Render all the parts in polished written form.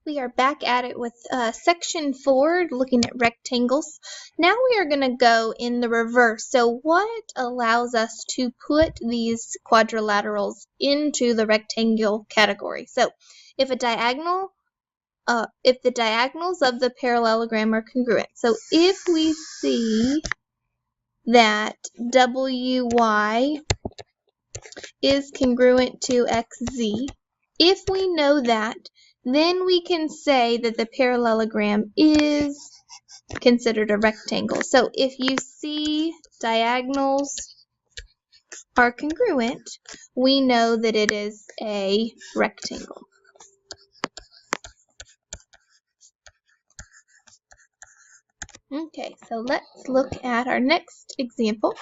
We are back at it with section 4, looking at rectangles. Now we are going to go in the reverse. So what allows us to put these quadrilaterals into the rectangle category? So if the diagonals of the parallelogram are congruent. So if we see that WY is congruent to XZ, if we know that, then we can say that the parallelogram is considered a rectangle. So if you see diagonals are congruent, we know that it is a rectangle. Okay, so let's look at our next example.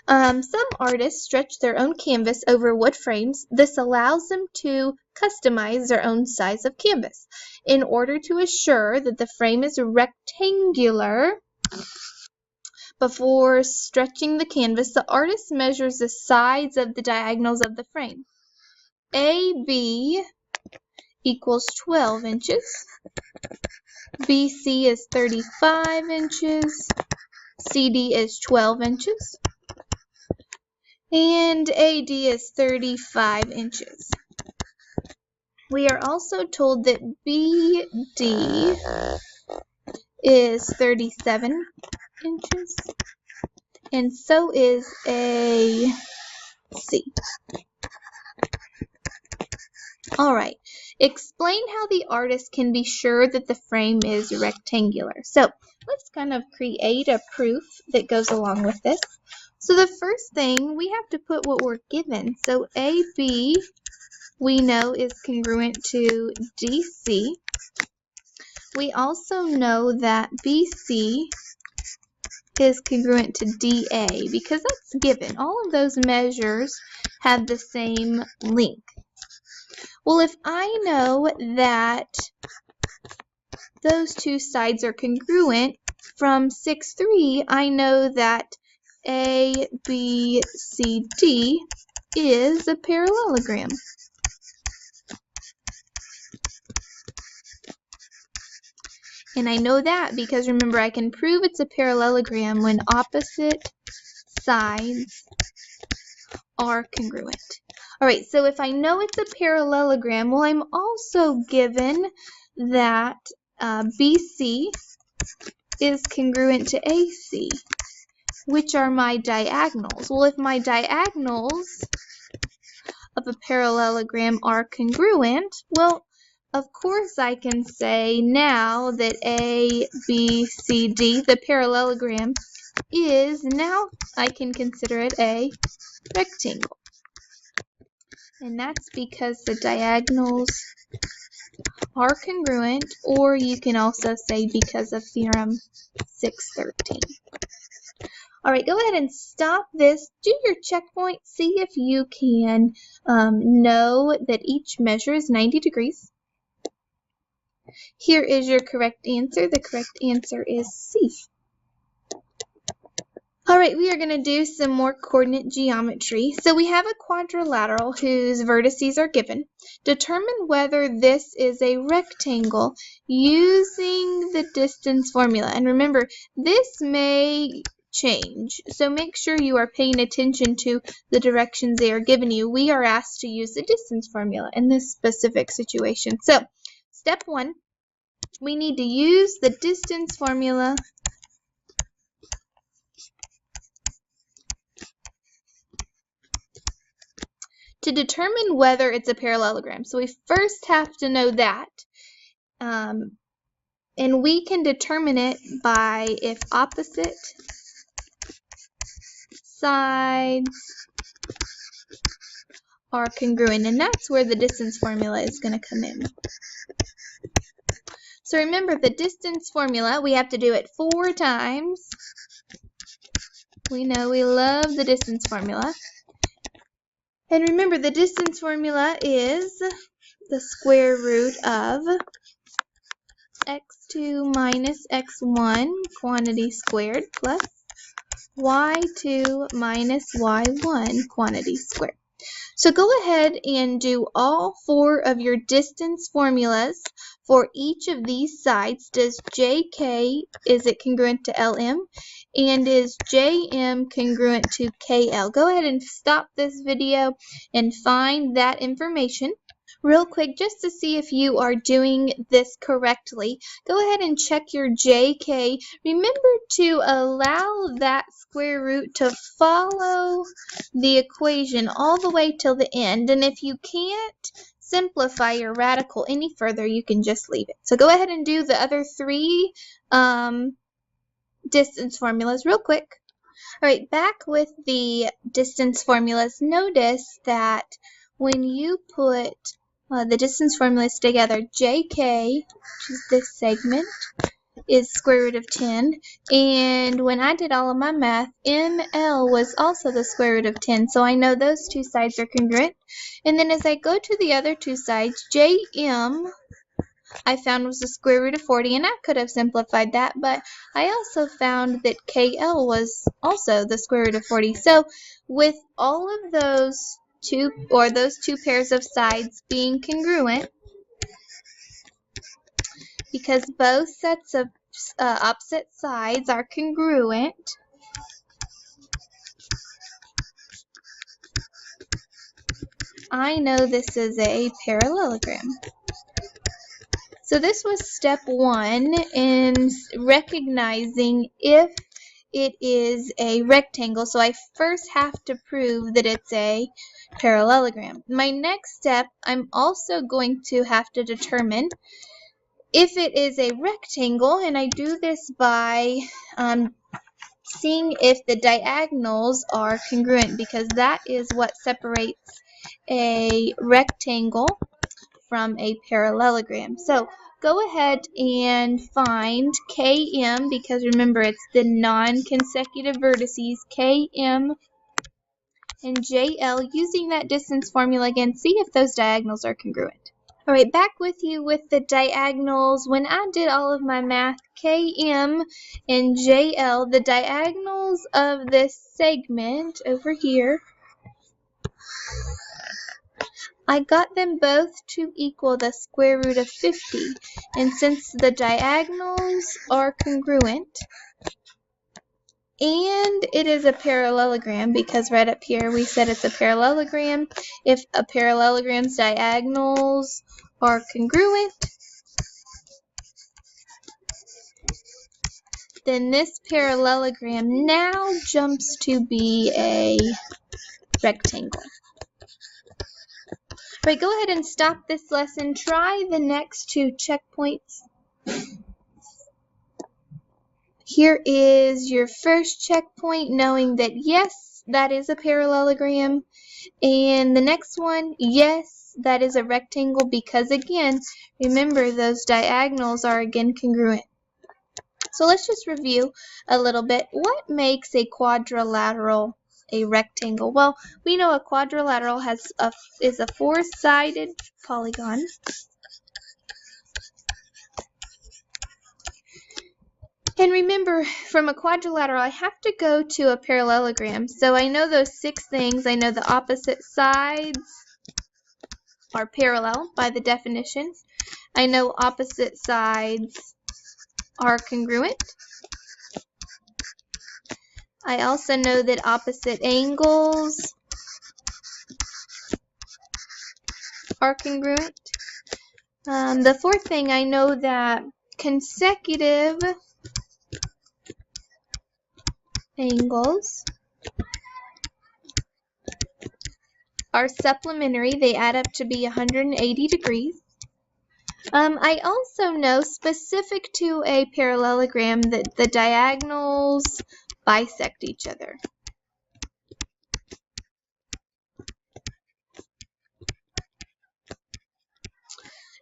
Some artists stretch their own canvas over wood frames. This allows them to customize their own size of canvas. In order to assure that the frame is rectangular, before stretching the canvas, the artist measures the sides of the diagonals of the frame. AB equals 12 inches. BC is 35 inches. CD is 12 inches. And AD is 35 inches. We are also told that BD is 37 inches, and so is AC. All right, explain how the artist can be sure that the frame is rectangular. So let's kind of create a proof that goes along with this. So the first thing, we have to put what we're given. So AB, we know, is congruent to DC. We also know that BC is congruent to DA because that's given. All of those measures have the same length. Well, if I know that those two sides are congruent from 6'3", I know that ABCD is a parallelogram. And I know that because, remember, I can prove it's a parallelogram when opposite sides are congruent. All right, so if I know it's a parallelogram, well, I'm also given that BC is congruent to AC, which are my diagonals. Well, if my diagonals of a parallelogram are congruent, well, of course I can say now that ABCD, the parallelogram, is, now I can consider it a rectangle. And that's because the diagonals are congruent, or you can also say because of theorem 613. All right, go ahead and stop this. Do your checkpoint. See if you can know that each measure is 90 degrees. Here is your correct answer. The correct answer is C. All right, we are going to do some more coordinate geometry. So we have a quadrilateral whose vertices are given. Determine whether this is a rectangle using the distance formula. And remember, this may change, so make sure you are paying attention to the directions they are giving you. We are asked to use the distance formula in this specific situation. So step 1, we need to use the distance formula to determine whether it's a parallelogram. So we first have to know that. And we can determine it by if opposite sides are congruent. And that's where the distance formula is going to come in. So remember, the distance formula, we have to do it 4 times. We know we love the distance formula. And remember, the distance formula is the square root of x2 minus x1 quantity squared plus y2 minus y1 quantity squared. So go ahead and do all 4 of your distance formulas for each of these sides, does JK, is it congruent to LM? And is JM congruent to KL? Go ahead and stop this video and find that information. Real quick, just to see if you are doing this correctly, go ahead and check your JK. Remember to allow that square root to follow the equation all the way till the end. And if you can't simplify your radical any further, you can just leave it. So go ahead and do the other three distance formulas real quick. All right, back with the distance formulas. Notice that when you put the distance formulas together, JK, which is this segment, is square root of 10. And when I did all of my math, ML was also the square root of 10. So I know those two sides are congruent. And then as I go to the other two sides, JM I found was the square root of 40, and I could have simplified that, but I also found that KL was also the square root of 40. So with all of those two pairs of sides being congruent, because both sets of opposite sides are congruent, I know this is a parallelogram. So this was step 1 in recognizing if it is a rectangle. So I first have to prove that it's a parallelogram. My next step, I'm also going to have to determine if it is a rectangle, and I do this by seeing if the diagonals are congruent, because that is what separates a rectangle from a parallelogram. So go ahead and find KM, because remember it's the non-consecutive vertices, KM and JL, using that distance formula again. See if those diagonals are congruent. Alright, back with you with the diagonals. When I did all of my math, KM and JL, the diagonals of this segment over here, I got them both to equal the square root of 50. And since the diagonals are congruent, and it is a parallelogram, because right up here we said it's a parallelogram, if a parallelogram's diagonals are congruent, then this parallelogram now jumps to be a rectangle. Right, go ahead and stop this lesson. Try the next two checkpoints. Here is your first checkpoint, knowing that yes, that is a parallelogram. And the next one, yes, that is a rectangle, because again, remember those diagonals are again congruent. So let's just review a little bit. What makes a quadrilateral a rectangle? Well, we know a quadrilateral is a four-sided polygon. And remember, from a quadrilateral, I have to go to a parallelogram. So I know those 6 things. I know the opposite sides are parallel by the definitions. I know opposite sides are congruent. I also know that opposite angles are congruent. The fourth thing, I know that consecutive angles are supplementary. They add up to be 180 degrees. I also know, specific to a parallelogram, that the diagonals bisect each other.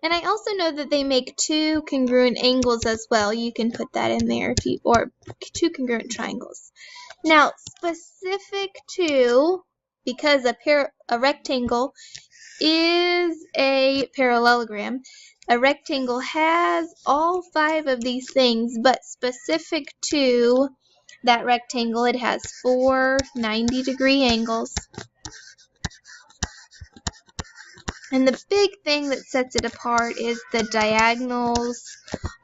And I also know that they make 2 congruent angles as well. You can put that in there, or 2 congruent triangles. Now, specific to, because a rectangle is a parallelogram, a rectangle has all 5 of these things, but specific to that rectangle, it has 4 90-degree angles. And the big thing that sets it apart is the diagonals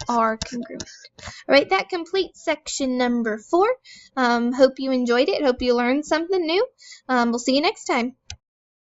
are congruent. All right, that completes section number 4. Hope you enjoyed it. Hope you learned something new. We'll see you next time.